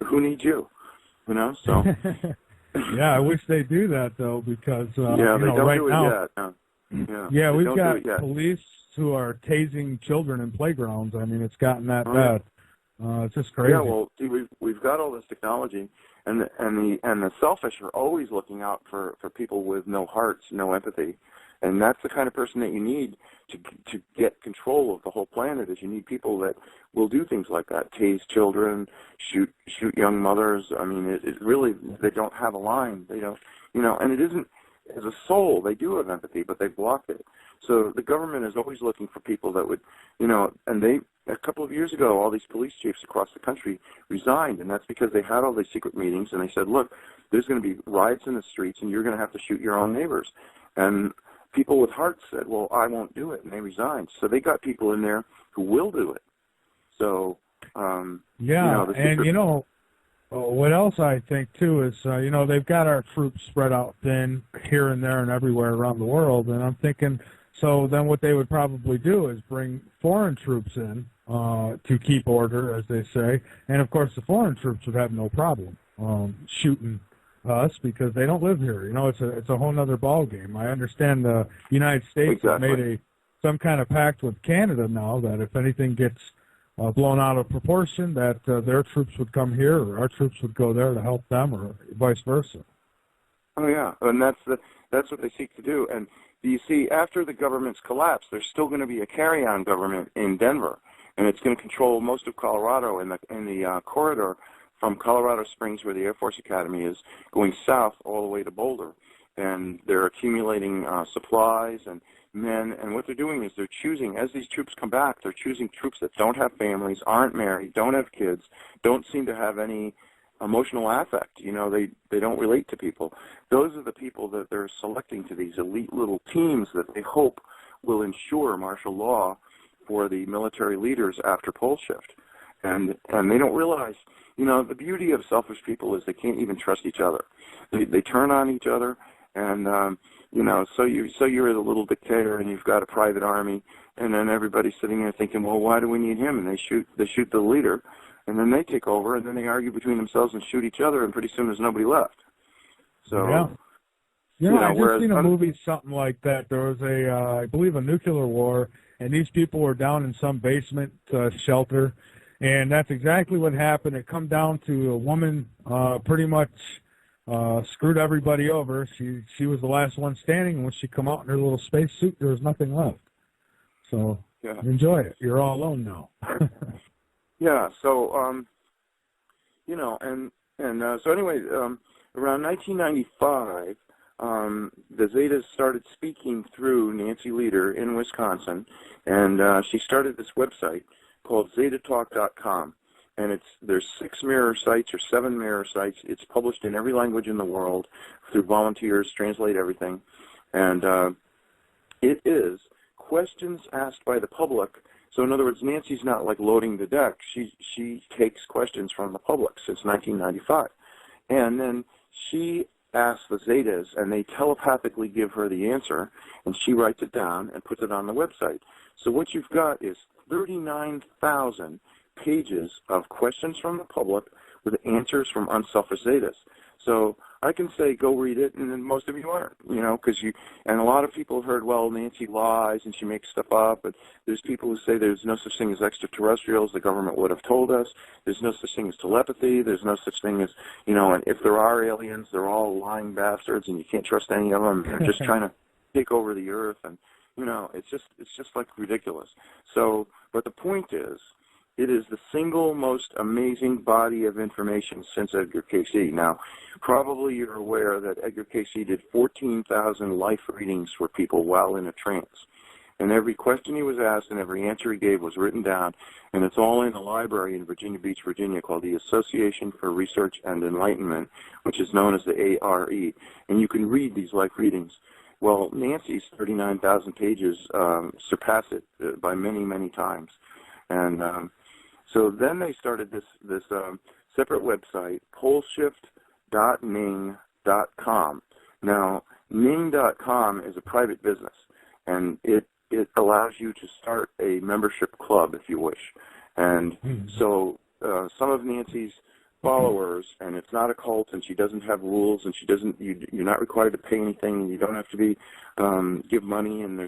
who needs you? You know, so... Yeah, I wish they do that, though, because yeah, you know, they don't right do it now, yet. Yeah, we've got police who are tasing children in playgrounds. I mean, it's gotten that bad. It's just crazy. Yeah, well, see, we've got all this technology, and the selfish are always looking out for people with no hearts, no empathy, And that's the kind of person that you need to get control of the whole planet. Is you need people that will do things like that, tase children, shoot young mothers. I mean, it really, they don't have a line. They don't, and it isn't, as a soul, they do have empathy, but they block it. So the government is always looking for people that would, and a couple of years ago, all these police chiefs across the country resigned, and that's because they had all these secret meetings, and they said, look, there's going to be riots in the streets, and you're going to have to shoot your own neighbors. And people with hearts said, well, I won't do it, and they resigned. So they got people in there who will do it. So, what else I think, too, is, they've got our troops spread out thin here and there and everywhere around the world, and I'm thinking, so then what they would probably do is bring foreign troops in to keep order, as they say, and, of course, the foreign troops would have no problem shooting us because they don't live here. It's a whole other ballgame. I understand the United States has made some kind of pact with Canada now that if anything gets blown out of proportion, that their troops would come here or our troops would go there to help them, or vice versa. Oh yeah, and that's what they seek to do. And you see, after the government's collapse, there's still going to be a carry-on government in Denver, and it's going to control most of Colorado in the corridor from Colorado Springs, where the Air Force Academy is, going south all the way to Boulder. And they're accumulating supplies and men, and what they're doing is they're choosing, as these troops come back, they're choosing troops that don't have families, aren't married, don't have kids, don't seem to have any emotional affect. They don't relate to people. Those are the people that they're selecting to these elite little teams that they hope will ensure martial law for the military leaders after pole shift. And they don't realize, the beauty of selfish people is they can't even trust each other. They turn on each other, and so you're the little dictator, and you've got a private army, and then everybody's sitting there thinking, well, why do we need him? And they shoot the leader, and then they take over, and then they argue between themselves and shoot each other, and pretty soon there's nobody left. So I just seen a movie something like that. There was I believe a nuclear war, and these people were down in some basement shelter, and that's exactly what happened. It come down to a woman pretty much screwed everybody over. She was the last one standing, and when she come out in her little space suit, there was nothing left. So enjoy it. You're all alone now. Yeah. So so anyway, around 1995, the Zetas started speaking through Nancy Leader in Wisconsin, and she started this website called ZetaTalk.com. And there's 6 mirror sites or 7 mirror sites. It's published in every language in the world through volunteers, translate everything. And it is questions asked by the public. So in other words, Nancy's not like loading the deck. She takes questions from the public since 1995. And then she asks the Zetas, and they telepathically give her the answer, and she writes it down and puts it on the website. So what you've got is 39,000 pages of questions from the public with answers from unselfish Zetas. So I can say, go read it, and then most of you aren't, and a lot of people have heard, well, Nancy lies and she makes stuff up, but there's people who say there's no such thing as extraterrestrials, the government would have told us, there's no such thing as telepathy, there's no such thing as, and if there are aliens, they're all lying bastards and you can't trust any of them, they're just trying to take over the earth, and, it's just like ridiculous. So, but the point is, it is the single most amazing body of information since Edgar Cayce. Now, probably you're aware that Edgar Cayce did 14,000 life readings for people while in a trance. And every question he was asked and every answer he gave was written down, and it's all in a library in Virginia Beach, Virginia, called the Association for Research and Enlightenment, which is known as the ARE. And you can read these life readings. Well, Nancy's 39,000 pages surpass it by many, many times. And so then they started this separate website, poleshift.ning.com. Now, ning.com is a private business, and it allows you to start a membership club if you wish. And so some of Nancy's followers, and it's not a cult, and she doesn't have rules, and you're not required to pay anything, and you don't have to give money, and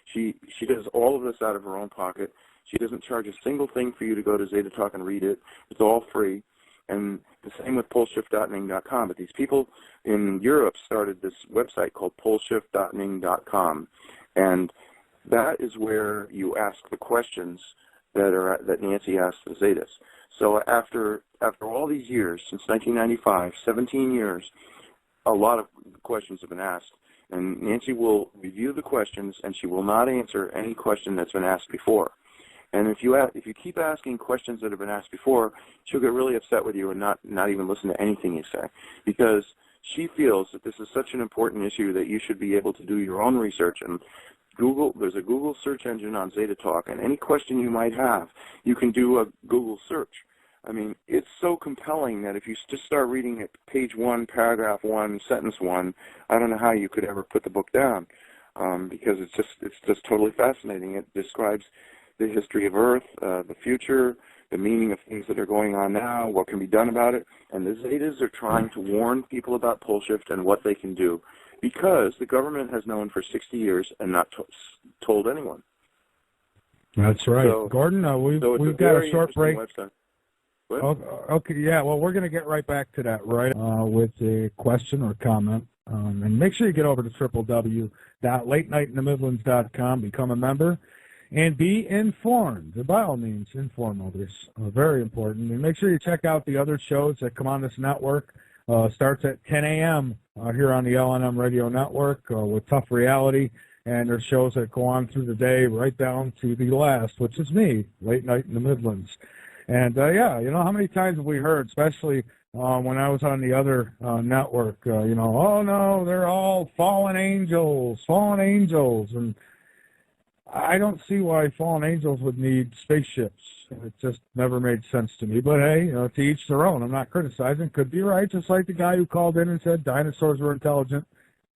she does all of this out of her own pocket. She doesn't charge a single thing for you to go to Zeta Talk and read it. It's all free. And The same with poleshift.ning.com. But these people in Europe started this website called poleshift.ning.com, and that is where you ask the questions that Nancy asked the Zetas. So after all these years, since 1995, 17 years, a lot of questions have been asked, and Nancy will review the questions, and she will not answer any question that's been asked before. And if you keep asking questions that have been asked before, she'll get really upset with you and not even listen to anything you say, because she feels that this is such an important issue that you should be able to do your own research. And there's a Google search engine on Zeta Talk, and any question you might have, you can do a Google search. I mean, it's so compelling that if you just start reading at page 1, paragraph 1, sentence 1, I don't know how you could ever put the book down, because it's just totally fascinating. It describes the history of Earth, the future, the meaning of things that are going on now, what can be done about it. And the Zetas are trying to warn people about pole shift and what they can do, because the government has known for 60 years and not told anyone. That's right. So, Gordon, we've got a short break. Okay, yeah, well, we're going to get right back to that, right, with a question or comment. And make sure you get over to www.latenightinthemidlands.com, become a member, and be informed. And by all means, inform others. Very important. And make sure you check out the other shows that come on this network. Starts at 10 a.m. Here on the LNM Radio Network with Tough Reality. And there's shows that go on through the day right down to the last, which is me, Late Night in the Midlands. And, yeah, you know, how many times have we heard, especially when I was on the other network, you know, oh, no, they're all fallen angels. And I don't see why fallen angels would need spaceships. It just never made sense to me. But, hey, you know, to each their own. I'm not criticizing. Could be right, just like the guy who called in and said dinosaurs were intelligent.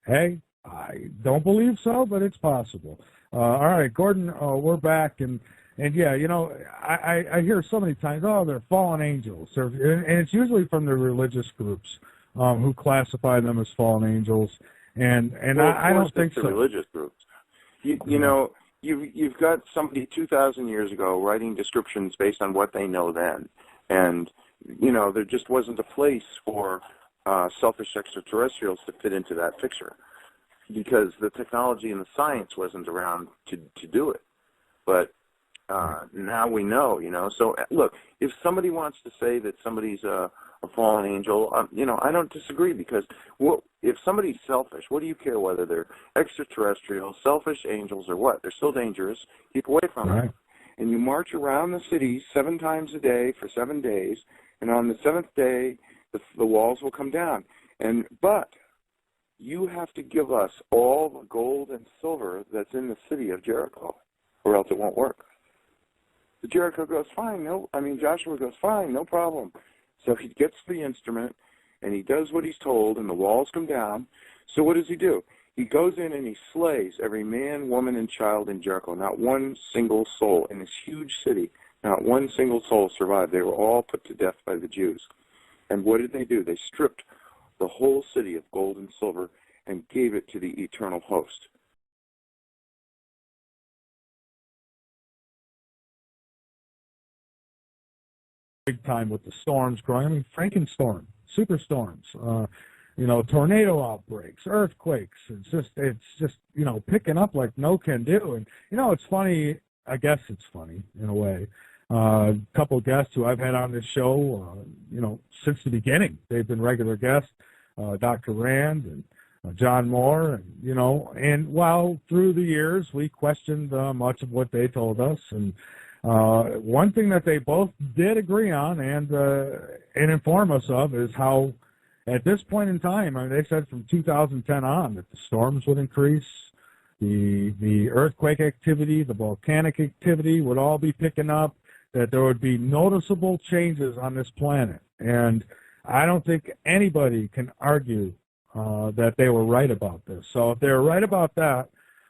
Hey, I don't believe so, but it's possible. All right, Gordon, we're back. And yeah, you know, I hear so many times, oh, they're fallen angels. And it's usually from the religious groups who classify them as fallen angels. And well, I don't think so. The religious groups. You know, you've got somebody 2,000 years ago writing descriptions based on what they know then. And, you know, there just wasn't a place for selfish extraterrestrials to fit into that picture, because the technology and the science wasn't around to do it. But now we know, you know. So, look, if somebody wants to say that somebody's a fallen angel, you know, I don't disagree, because if somebody's selfish, what do you care whether they're extraterrestrial, selfish angels, or what? They're still dangerous. Keep away from them. And you march around the city 7 times a day for 7 days, and on the 7th day, the walls will come down. But you have to give us all the gold and silver that's in the city of Jericho, or else it won't work. The Jericho goes, fine, Joshua goes, fine, no problem. So he gets the instrument, and he does what he's told, and the walls come down. So what does he do? He goes in and he slays every man, woman, and child in Jericho. Not one single soul in this huge city, not one single soul survived. They were all put to death by the Jews. And what did they do? They stripped the whole city of gold and silver and gave it to the eternal host. Big time with the storms growing. I mean, Frankenstorm, superstorms, you know, tornado outbreaks, earthquakes. It's just, you know, picking up like no can do. And, you know, it's funny. I guess it's funny in a way. A couple of guests who I've had on this show, you know, since the beginning, they've been regular guests, Dr. Rand and John Moore, and, you know, and while through the years we questioned much of what they told us, and one thing that they both did agree on and inform us of is how, at this point in time, I mean, they said from 2010 on that the storms would increase, the earthquake activity, the volcanic activity would all be picking up, that there would be noticeable changes on this planet. And I don't think anybody can argue that they were right about this. So if they were right about that,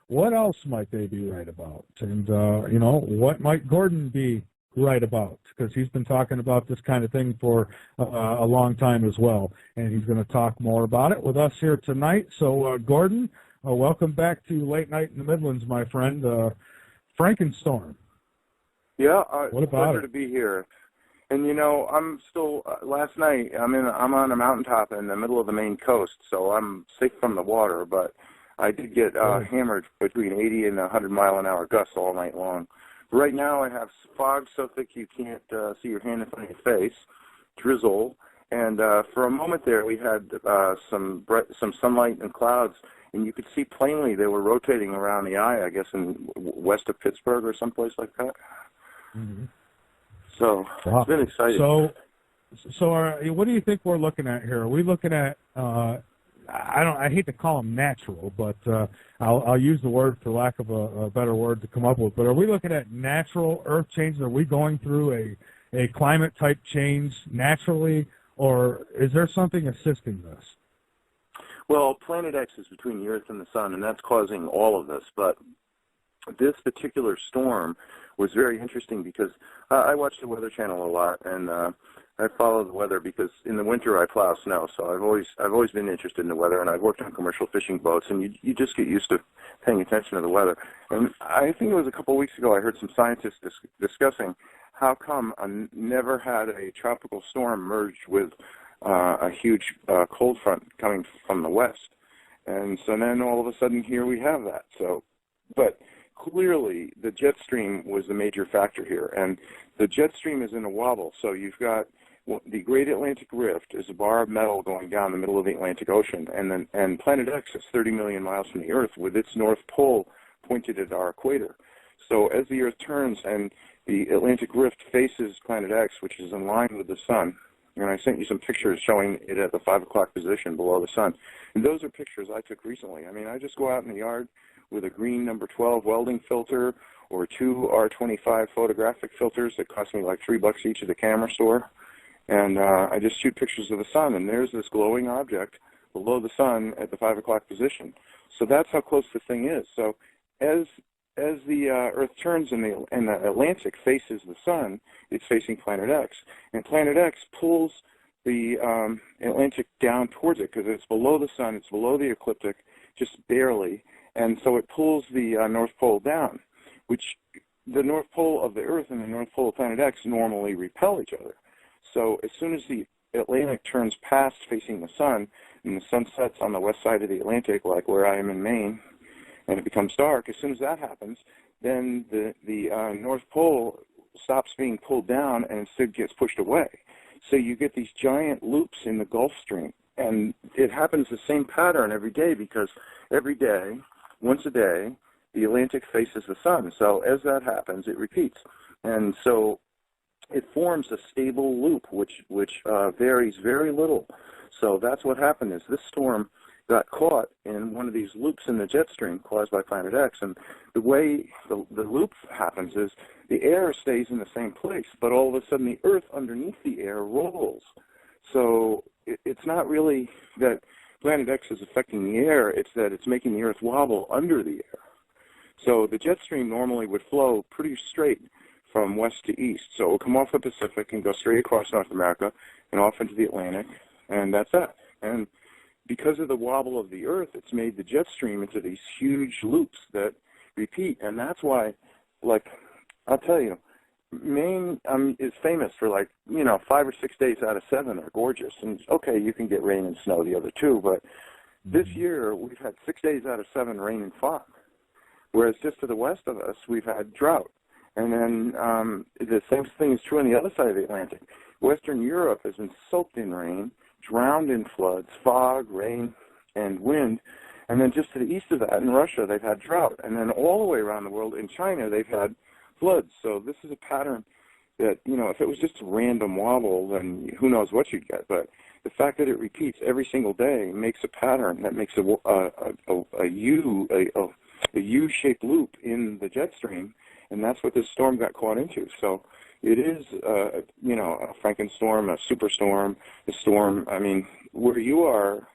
what else might they be right about? And, you know, what might Gordon be right about? Because he's been talking about this kind of thing for a long time as well. And he's going to talk more about it with us here tonight. So, Gordon, welcome back to Late Night in the Midlands, my friend. Frankenstorm. Yeah, what about pleasure it? to be here. And you know, I'm still. Last night, I'm on a mountaintop in the middle of the Maine coast, so I'm safe from the water. But I did get hammered between 80 and 100-mile-an-hour gusts all night long. Right now, I have fog so thick you can't see your hand in front of your face, drizzle, and for a moment there, we had some sunlight and clouds, and you could see plainly they were rotating around the eye, I guess, in west of Pittsburgh or someplace like that. Mm-hmm. So it's been exciting. So what do you think we're looking at here? Are we looking at I hate to call them natural, but I'll use the word for lack of a better word to come up with. But are we looking at natural Earth changes? Are we going through a climate type change naturally, or is there something assisting this? Well, Planet X is between the Earth and the Sun, and that's causing all of this. But this particular storm was very interesting because I watch the Weather Channel a lot, and I follow the weather because in the winter I plow snow. So I've always been interested in the weather, and I've worked on commercial fishing boats, and you just get used to paying attention to the weather. And I think it was a couple of weeks ago I heard some scientists discussing how come I never had a tropical storm merge with a huge cold front coming from the west. And so then all of a sudden here we have that. So, but clearly the jet stream was the major factor here, and the jet stream is in a wobble. So you've got the Great Atlantic Rift is a bar of metal going down the middle of the Atlantic Ocean, and Planet X is 30 million miles from the Earth with its north pole pointed at our equator. So as the Earth turns and the Atlantic Rift faces Planet X, which is in line with the Sun, and I sent you some pictures showing it at the 5 o'clock position below the Sun. And those are pictures I took recently. I mean, I just go out in the yard with a green number 12 welding filter or 2 R25 photographic filters that cost me like $3 each at the camera store. And I just shoot pictures of the Sun, and there's this glowing object below the Sun at the 5 o'clock position. So that's how close the thing is. So as the Earth turns and the Atlantic faces the Sun, it's facing Planet X. And Planet X pulls the Atlantic down towards it because it's below the Sun, it's below the ecliptic, just barely. And so it pulls the North Pole down, which the North Pole of the Earth and the North Pole of Planet X normally repel each other. So as soon as the Atlantic turns past facing the Sun, and the Sun sets on the west side of the Atlantic, like where I am in Maine, and it becomes dark, as soon as that happens, then the North Pole stops being pulled down and instead gets pushed away. So you get these giant loops in the Gulf Stream. And it happens the same pattern every day because every day, once a day, the Atlantic faces the Sun. So as that happens, it repeats. And so it forms a stable loop, which varies very little. So that's what happened is this storm got caught in one of these loops in the jet stream caused by Planet X. And the way the loop happens is the air stays in the same place, but all of a sudden the Earth underneath the air rolls. So it's not really that Planet X is affecting the air, it's that it's making the Earth wobble under the air. So the jet stream normally would flow pretty straight from west to east. So it will come off the Pacific and go straight across North America and off into the Atlantic, and that's that. And because of the wobble of the Earth, it's made the jet stream into these huge loops that repeat. And that's why, like, I'll tell you, Maine is famous for, like, 5 or 6 days out of 7 are gorgeous. And, okay, you can get rain and snow the other 2, but this year we've had 6 days out of 7 rain and fog. Whereas just to the west of us, we've had drought. And then the same thing is true on the other side of the Atlantic. Western Europe has been soaked in rain, drowned in floods, fog, rain, and wind. And then just to the east of that, in Russia, they've had drought. And then all the way around the world, in China, they've had floods. So this is a pattern that, if it was just a random wobble, then who knows what you'd get. But the fact that it repeats every single day makes a pattern that makes a U-shaped loop in the jet stream. And that's what this storm got caught into. So it is, a Frankenstorm, a superstorm, a storm. I mean, where you are,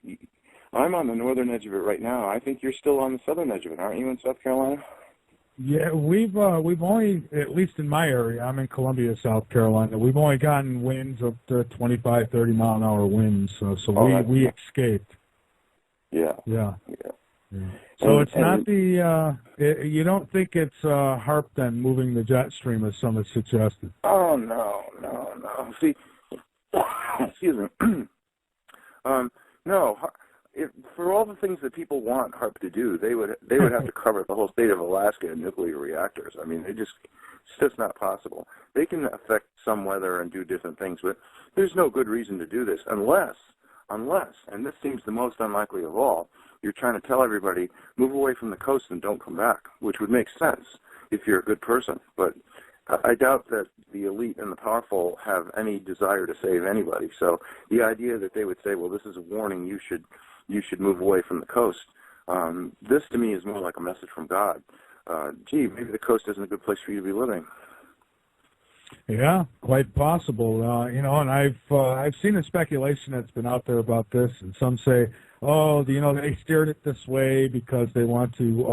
I'm on the northern edge of it right now. I think you're still on the southern edge of it, aren't you, in South Carolina? Yeah, we've only, at least in my area, I'm in Columbia, South Carolina, we've only gotten winds up to 25, 30-mile-an-hour winds. So we escaped. Yeah. Yeah. Yeah. So it's not the, you don't think it's HAARP then moving the jet stream as some have suggested? Oh, no. See, excuse me. No, for all the things that people want HAARP to do, they would have to cover the whole state of Alaska in nuclear reactors. I mean, it's just not possible. They can affect some weather and do different things, but there's no good reason to do this unless, and this seems the most unlikely of all, you're trying to tell everybody, move away from the coast and don't come back, which would make sense if you're a good person. But I doubt that the elite and the powerful have any desire to save anybody. So the idea that they would say, well, this is a warning, you should move away from the coast, this to me is more like a message from God. Gee, maybe the coast isn't a good place for you to be living. Yeah, quite possible. And I've seen the speculation that's been out there about this, and some say, oh, they steered it this way because they want to